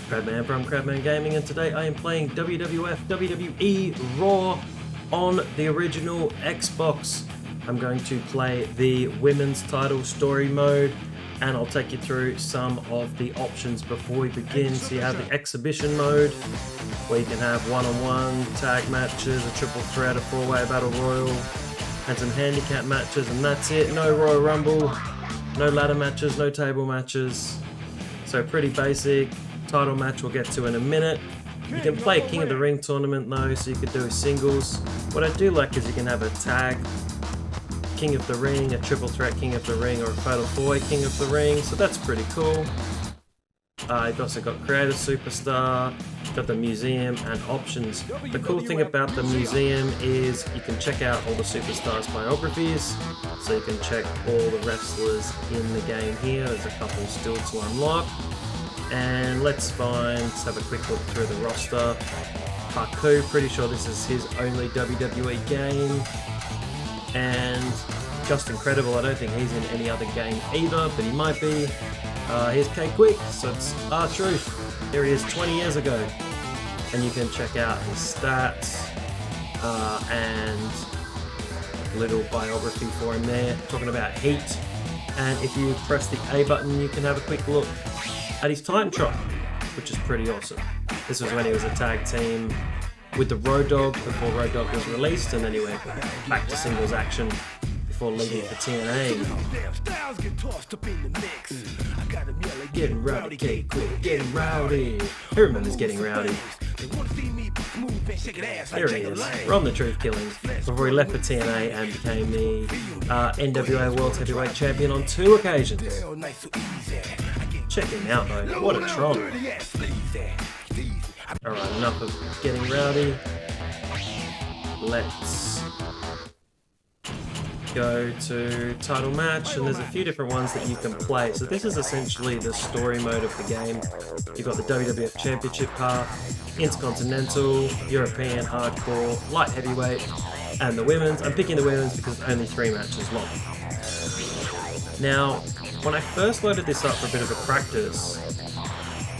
Crabman from Crabman Gaming, and today I am playing WWF WWE Raw on the original Xbox. I'm going to play the women's title story mode, and I'll take you through some of the options before we begin. So you have the exhibition mode, where you can have one-on-one tag matches, a triple threat, a four-way battle royal, and some handicap matches, and that's it. No Royal Rumble, no ladder matches, no table matches. So pretty basic. Title match we'll get to in a minute. You can play a King of the Ring tournament though, so you could do singles. What I do like is you can have a tag King of the Ring, a triple threat King of the Ring, or a fatal four-way King of the Ring, so that's pretty cool. You've also got Creator Superstar, got the museum and options. The cool thing about the museum is you can check out all the superstars' biographies, so you can check all the wrestlers in the game here. There's a couple still to unlock. And let's have a quick look through the roster. Haku, pretty sure this is his only WWE game. And Just Incredible, I don't think he's in any other game either, but he might be. Here's K-Kwik, so it's R-Truth. Here he is 20 years ago. And you can check out his stats and little biography for him there, talking about heat. And if you press the A button, you can have a quick look at his titantron, which is pretty awesome. This was when he was a tag team with the Road Dogg before Road Dogg was released, and then he went back to singles action before leaving for TNA. Getting rowdy, K-Kwik, getting rowdy. Who remembers Getting Rowdy? There he is, from the Truth Killings, before he left for TNA and became the NWA World Heavyweight Champion on 2 occasions. Check him out though, what a Tron. Alright, enough of Getting Rowdy. Let's go to title match, and there's a few different ones that you can play. So this is essentially the story mode of the game. You've got the WWF Championship path, Intercontinental, European, Hardcore, Light Heavyweight, and the Women's. I'm picking the Women's because it's only 3 matches long. Now, when I first loaded this up for a bit of a practice,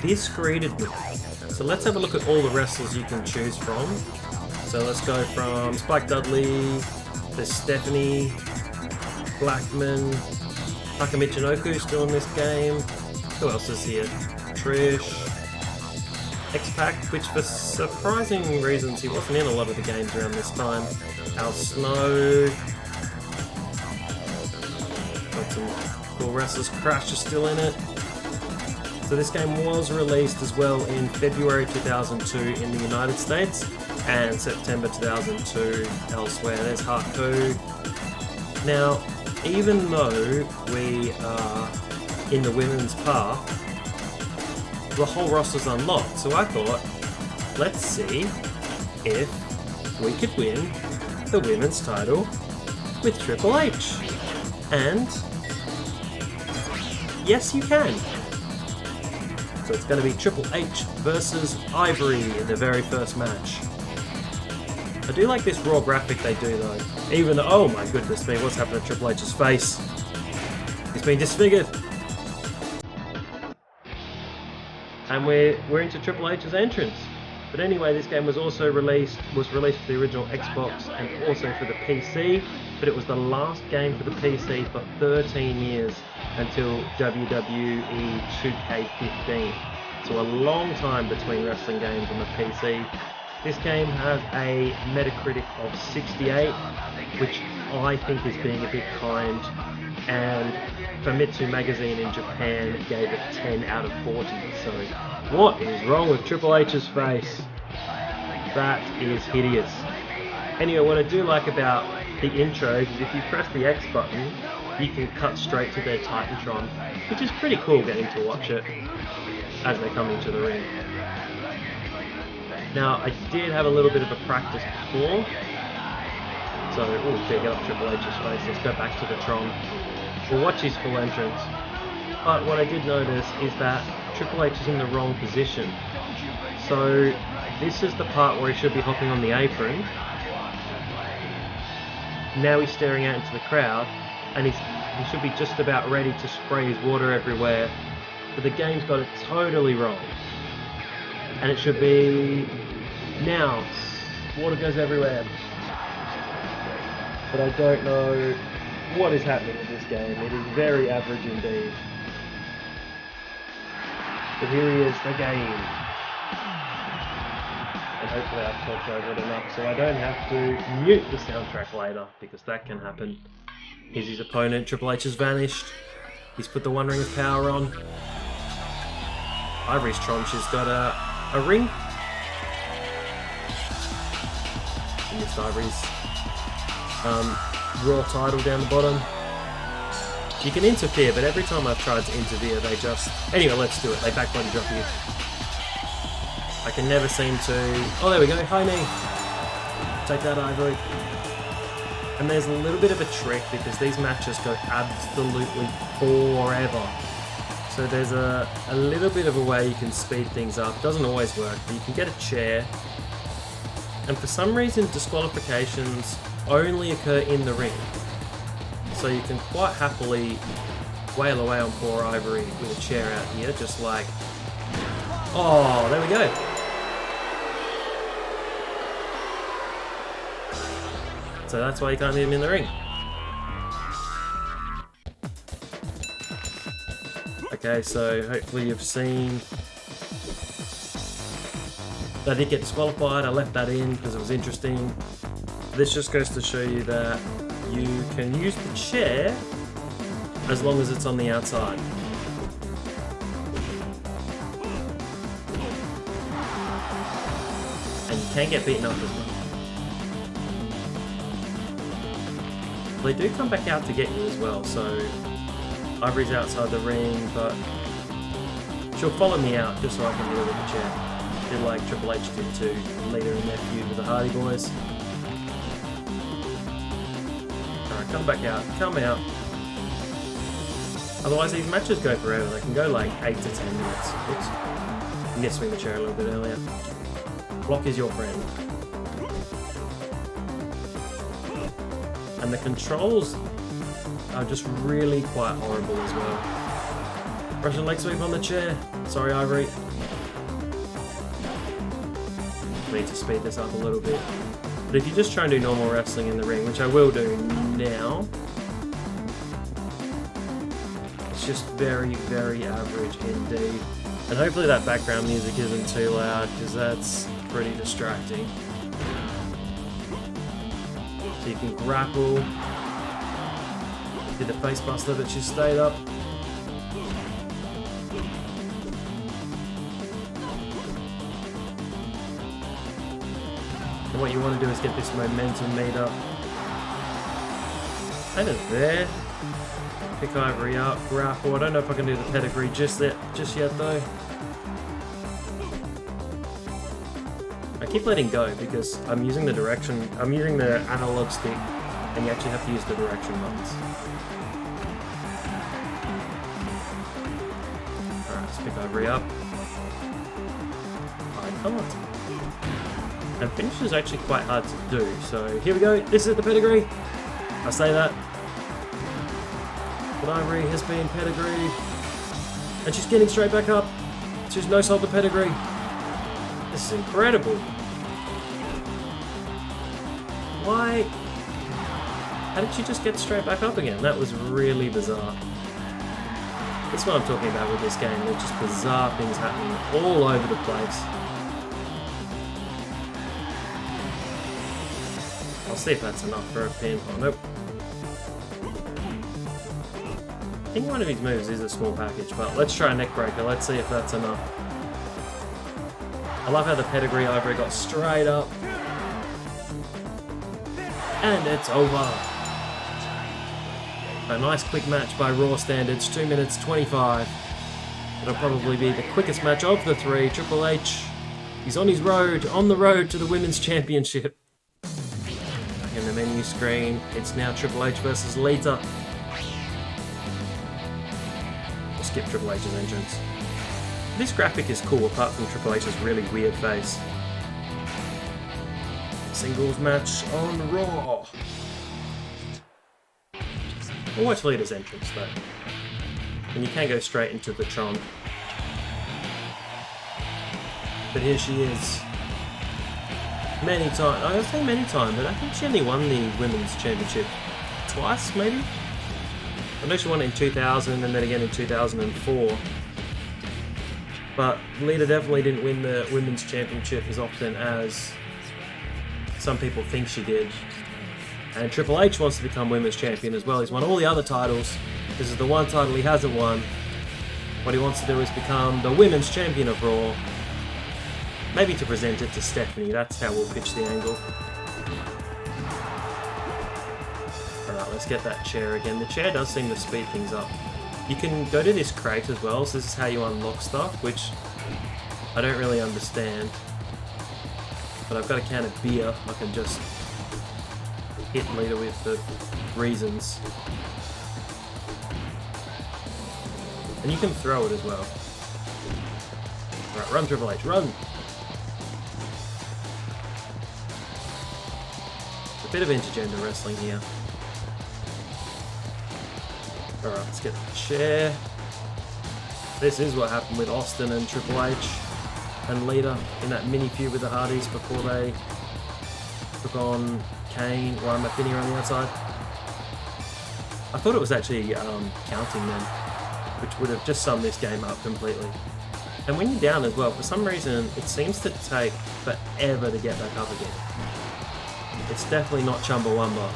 this greeted me. So let's have a look at all the wrestlers you can choose from. So let's go from Spike Dudley, there's Stephanie, Blackman, Taka Michinoku still in this game. Who else is here? Trish, X-Pac, which for surprising reasons he wasn't in a lot of the games around this time. Al Snow. Got some cool wrestlers. Crash is still in it. So this game was released as well in February 2002 in the United States and September 2002 elsewhere. There's Haku. Now, even though we are in the women's path, the whole roster's unlocked. So I thought, let's see if we could win the women's title with Triple H. And yes, you can. So it's going to be Triple H versus Ivory in the very first match. I do like this raw graphic they do though. Even though, oh my goodness me, what's happened to Triple H's face? He's been disfigured. And we're into Triple H's entrance. But anyway, this game was released for the original Xbox and also for the PC, but it was the last game for the PC for 13 years until WWE 2K15. So a long time between wrestling games on the PC. This game has a Metacritic of 68, which I think is being a bit kind, and Famitsu magazine in Japan gave it 10 out of 40. So what is wrong with Triple H's face? That is hideous. Anyway, what I do like about the intros is if you press the X button, you can cut straight to their Titantron, which is pretty cool getting to watch it as they come into the ring. Now, I did have a little bit of a practice before, so get up Triple H's face. Let's go back to the Tron. We'll watch his full entrance. But what I did notice is that Triple H is in the wrong position. So this is the part where he should be hopping on the apron. Now he's staring out into the crowd, and he should be just about ready to spray his water everywhere, but the game's got it totally wrong. And it should be now. Water goes everywhere. But I don't know what is happening with this game. It is very average indeed. But here he is, the game. And hopefully I've talked over it enough so I don't have to mute the soundtrack later, because that can happen. Here's his opponent. Triple H has vanished. He's put the One Ring of Power on. Ivory's Tronch has got a ring. And missed Ivory's Raw title down the bottom. You can interfere, but every time I've tried to interfere, they just... Anyway, let's do it. They back body drop you. I can never seem to... Oh, there we go. High knee. Take that, Ivory. And there's a little bit of a trick, because these matches go absolutely forever. So there's a little bit of a way you can speed things up. Doesn't always work, but you can get a chair. And for some reason, disqualifications only occur in the ring. So you can quite happily wail away on poor Ivory with a chair out here, just like... Oh, there we go. So that's why you can't hit him in the ring. Okay, so hopefully you've seen... I did get disqualified, I left that in because it was interesting. This just goes to show you that you can use the chair as long as it's on the outside. And you can't get beaten up as well. They do come back out to get you as well, so Ivory's outside the ring, but she'll follow me out just so I can hit her with the chair. Did like Triple H did to Lita in their feud with the Hardy Boys. Alright, come back out, come out. Otherwise these matches go forever, they can go like 8 to 10 minutes. Oops. You can get swing the chair a little bit earlier. Block is your friend. And the controls are just really quite horrible as well. Russian leg sweep on the chair. Sorry, Ivory. Need to speed this up a little bit. But if you just try and do normal wrestling in the ring, which I will do now, it's just very, very average indeed. And hopefully that background music isn't too loud, because that's pretty distracting. So you can grapple. Did the face buster, but she stayed up. And what you want to do is get this momentum made up. And it's there. Pick Ivory up, grapple. I don't know if I can do the pedigree just yet though. I keep letting go because I'm using the analog stick, and you actually have to use the direction buttons. Alright, let's pick Ivory up. I can't. And finish is actually quite hard to do, so here we go. This is the pedigree. I say that. But Ivory has been pedigree. And she's getting straight back up. She's no-sold the pedigree. This is incredible. Why? How did she just get straight back up again? That was really bizarre. That's what I'm talking about with this game. There's just bizarre things happening all over the place. I'll see if that's enough for a pin. Oh, nope. I think one of his moves is a small package, but let's try a neck breaker. Let's see if that's enough. I love how the pedigree Ivory got straight up. And it's over. A nice quick match by Raw standards, 2 minutes 25. It'll probably be the quickest match of the three. Triple H, he's on the road to the Women's Championship. In the menu screen, it's now Triple H versus Lita. We'll skip Triple H's entrance. This graphic is cool, apart from Triple H's really weird face. Singles match on Raw. We'll watch Lita's entrance though. And you can go straight into the Tron. But here she is. Many times. I say many times, but I think she only won the Women's Championship twice, maybe? I know she won it in 2000 and then again in 2004. But Lita definitely didn't win the Women's Championship as often as some people think she did. And Triple H wants to become Women's Champion as well. He's won all the other titles. This is the one title he hasn't won. What he wants to do is become the Women's Champion of Raw. Maybe to present it to Stephanie. That's how we'll pitch the angle. Alright, let's get that chair again. The chair does seem to speed things up. You can go to this crate as well, so this is how you unlock stuff, which I don't really understand. But I've got a can of beer, I can just hit Lita with the reasons. And you can throw it as well. Alright, run Triple H, run! A bit of intergender wrestling here. Alright, let's get the chair. This is what happened with Austin and Triple H and Lita in that mini feud with the Hardys before they took on Kane. Why am I pinning around the outside? I thought it was actually counting then, which would have just summed this game up completely. And when you're down as well, for some reason, it seems to take forever to get back up again. It's definitely not Chumbawamba.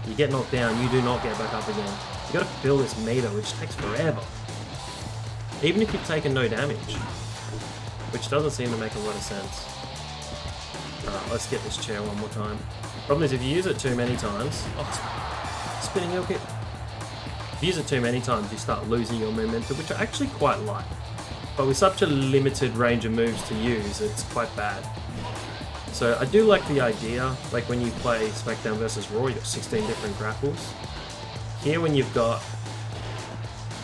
You get knocked down, you do not get back up again. You gotta fill this meter, which takes forever. Even if you've taken no damage. Which doesn't seem to make a lot of sense. Alright, let's get this chair one more time. Problem is, if you use it too many times... Oh, spinning heel kick. If you use it too many times, you start losing your momentum, which I actually quite like. But with such a limited range of moves to use, it's quite bad. So I do like the idea, like when you play SmackDown vs Raw, you've got 16 different grapples. Here when you've got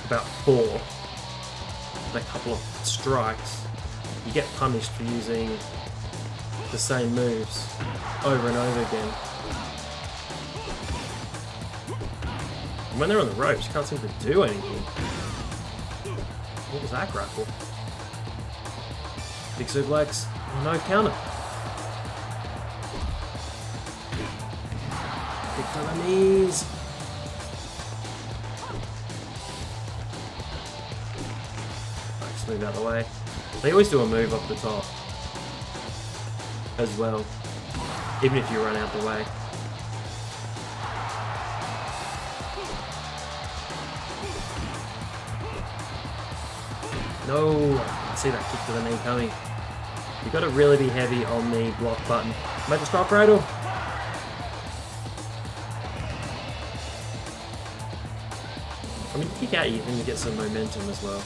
about 4, and a couple of strikes, you get punished for using the same moves over and over again. And when they're on the ropes, you can't seem to do anything. What was that grapple? Big suplex. Oh, no counter. Kick to the knees. Right, just move out of the way. They always do a move up the top as well, even if you run out the way. No, I see that kick to the knee coming. You've got to really be heavy on the block button. Make a stop cradle. I mean, kick out you, then you get some momentum as well.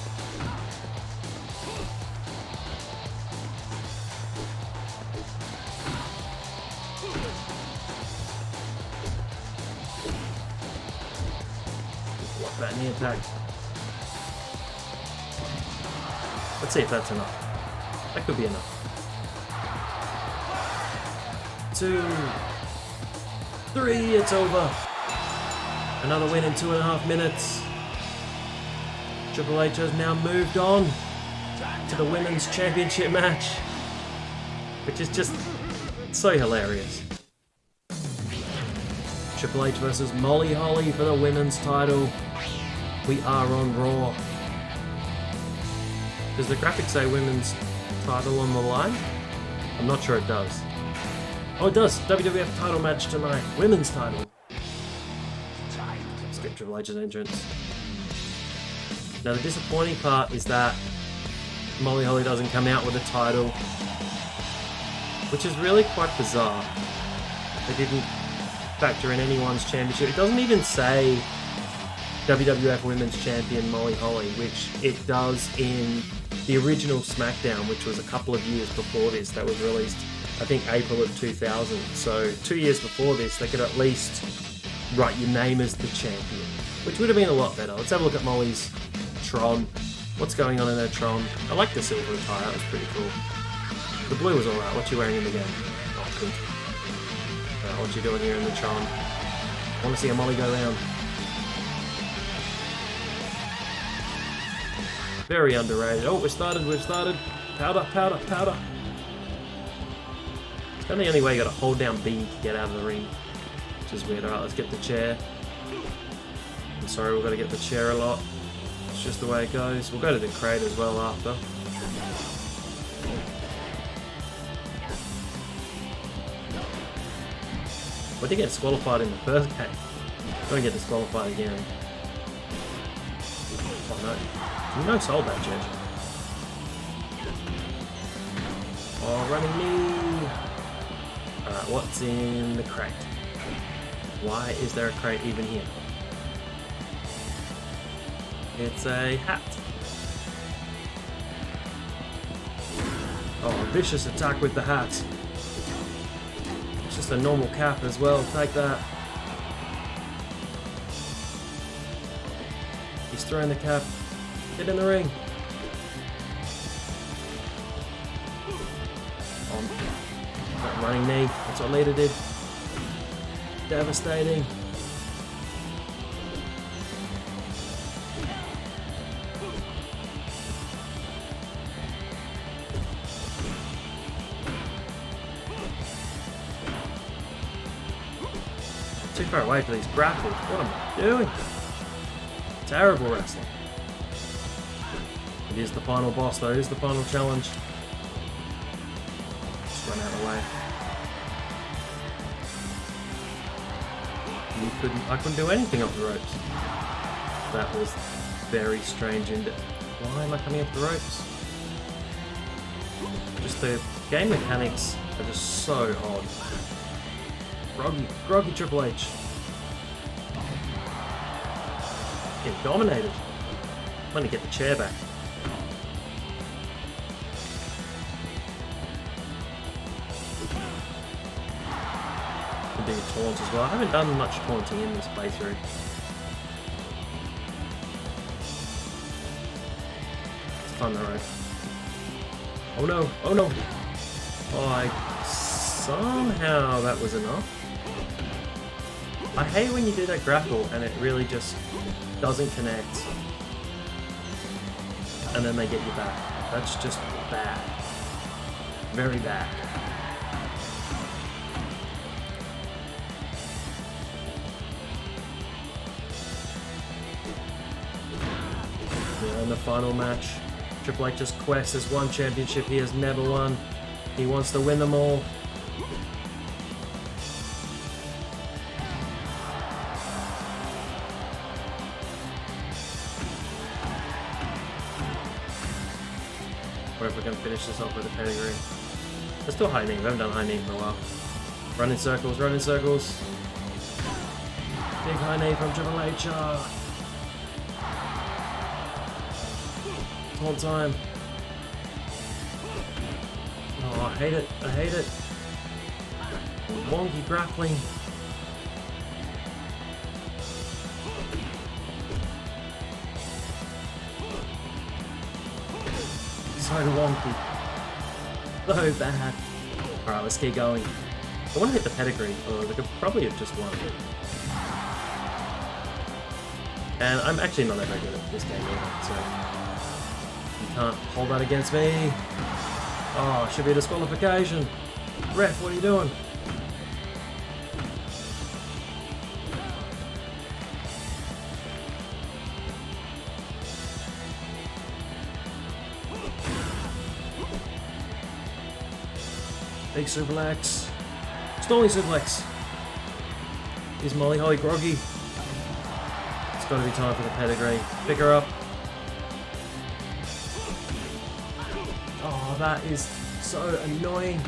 Block that knee attack. Let's see if that's enough. That could be enough. 2, 3, it's over. Another win in 2.5 minutes. Triple H has now moved on to the Women's Championship match, which is just so hilarious. Triple H versus Molly Holly for the Women's title. We are on Raw. Does the graphic say Women's title on the line? I'm not sure it does. Oh, it does. WWF title match tonight. Women's title. Let's get Triple H's entrance. Now the disappointing part is that Molly Holly doesn't come out with a title, which is really quite bizarre. They didn't factor in anyone's championship. It doesn't even say WWF Women's Champion Molly Holly, which it does in the original SmackDown, which was a couple of years before this. That was released, I think, April of 2000. So 2 years before this, they could at least write your name as the champion, which would have been a lot better. Let's have a look at Molly's Tron. What's going on in her Tron? I like the silver attire, that was pretty cool. The blue was alright. What's she wearing in the game? Oh, good. What you doing here in the Tron? I want to see a Molly go round. Very underrated. Oh, we've started. Powder, powder, powder. It's kind of the only way you gotta hold down B to get out of the ring. Which is weird. Alright, let's get the chair. I'm sorry, we've got to get the chair a lot. It's just the way it goes. We'll go to the crate as well after. We did get disqualified in the first game. Don't get disqualified again. Oh no. No soul badge yet. Oh, running knee. Alright, what's in the crate? Why is there a crate even here? It's a hat. Oh, a vicious attack with the hat. It's just a normal cap as well. Take that. He's throwing the cap. Get in the ring. That running knee. That's what Lita did. Devastating. Too far away for these grapples. What am I doing? Terrible wrestling. It is the final boss though. It is the final challenge. Just run out of the way. I couldn't do anything up the ropes. That was very strange. And why am I coming up the ropes? Just the game mechanics are just so odd. Groggy Triple H. Getting dominated. I'm gonna get the chair back. I'm doing taunts as well. I haven't done much taunting in this playthrough. It's fun though, right? Oh no! Oh no! Oh, somehow that was enough. I hate when you do that grapple and it really just doesn't connect. And then they get you back. That's just bad. Very bad. Yeah, in the final match, Triple H's quest has won championship he has never won. He wants to win them all. Or if we can finish this off with a pedigree. Let's do a high knee. We haven't done a high knee for a while. Run in circles, run in circles. Big high knee from Triple H. Taunt time. Oh, I hate it. I hate it. Wonky grappling. So wonky. So bad. Alright, let's keep going. I want to hit the pedigree, or they could probably have just won. And I'm actually not that very good at this game either, so you can't hold that against me. Oh, should be a disqualification. Ref, what are you doing? Big suplex. Stalling suplex. Is Molly Holly groggy? It's got to be time for the pedigree. Pick her up. Oh, that is so annoying.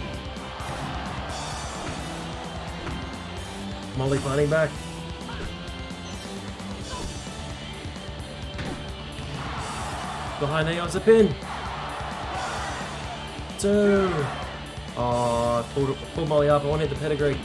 Molly fighting back. The high knee on the pin. 2. Oh, I pulled Molly up. I want to hit the pedigree.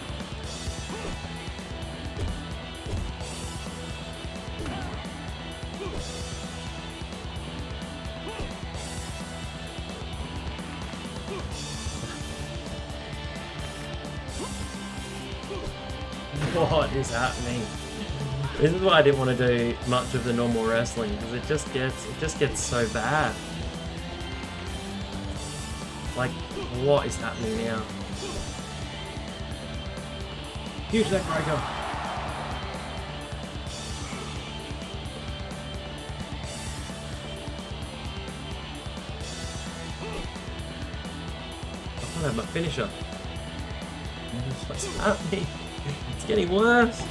What is happening? This is why I didn't want to do much of the normal wrestling, because it just gets so bad. Like, what is happening now? Huge neck breaker. I can't have my finisher. What's happening? It's getting worse.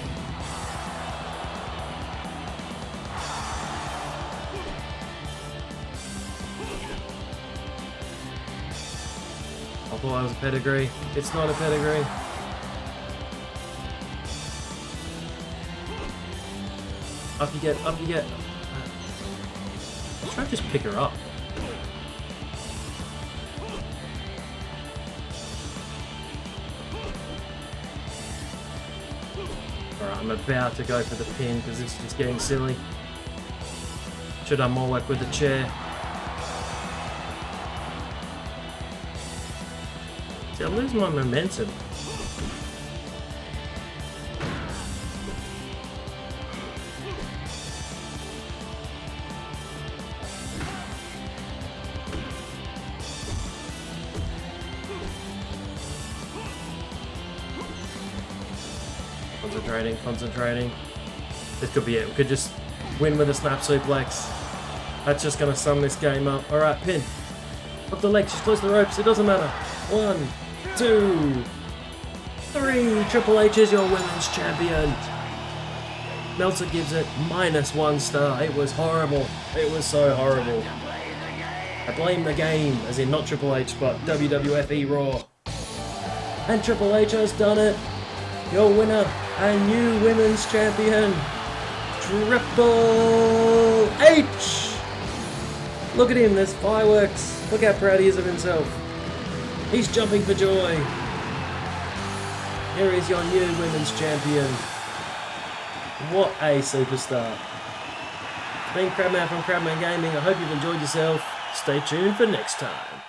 I thought I was a pedigree. It's not a pedigree. Up you get, up you get. Let's try to just pick her up. Alright, I'm about to go for the pin because this is just getting silly. Should have done more work with the chair. See, I lose my momentum. Concentrating. This could be it. We could just win with a snap suplex. That's just going to sum this game up. Alright, pin. Up the legs, just close the ropes. It doesn't matter. 1, 2, 3. Triple H is your women's champion. Meltzer gives it -1 star. It was horrible. It was so horrible. I blame the game, as in not Triple H, but WWF Raw. And Triple H has done it. Your winner and new women's champion, Triple H! Look at him, there's fireworks. Look how proud he is of himself. He's jumping for joy. Here is your new women's champion. What a superstar. It's been Crabman from Crabman Gaming. I hope you've enjoyed yourself. Stay tuned for next time.